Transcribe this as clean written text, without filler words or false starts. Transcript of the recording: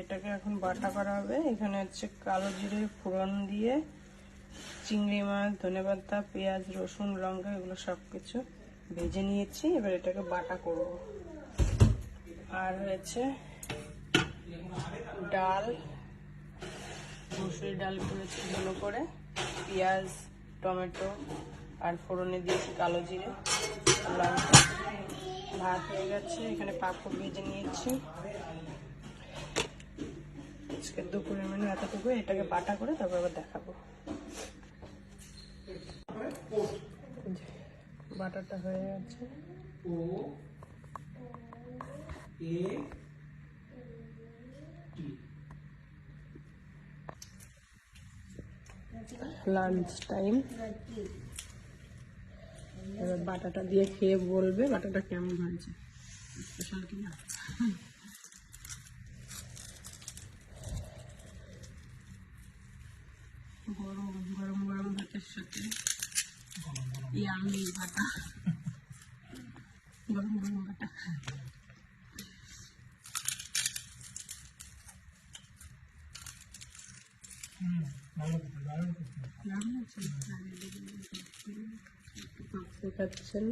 এটাকে এখন বাটা করা হবে। এখানে হচ্ছে কালো জিরে ফোড়ন দিয়ে চিংড়ি মাছ, ধনেপাতা, পেঁয়াজ, রসুন, লঙ্কা এগুলো সব কিছু ভেজে নিয়েছি। এবার এটাকে বাটা করব। আর হয়েছে ডাল, মুসুরি ডাল করেছি ভালো করে, পেঁয়াজ, টমেটো আর ফোড়নে দিয়েছি কালো জিরে, লঙ্কা। ভাত হয়ে গেছে, এখানে পাঁপড় ভেজে নিয়েছি। আজকে দুপুরের মেনু এতটুকু। এটাকে বাটা করে তারপর আবার দেখাবো। বাটাটা হয়ে গেছে। Lunch time. এবার বাটাটা দিয়ে খেয়ে বলবে বাটাটা কেমন হয়েছে, স্পেশাল কিনা। গরম গরম গরম ভাতের সাথে ইয়ামি বাটা, গরম গরম বাটা। খাচ্ছেন।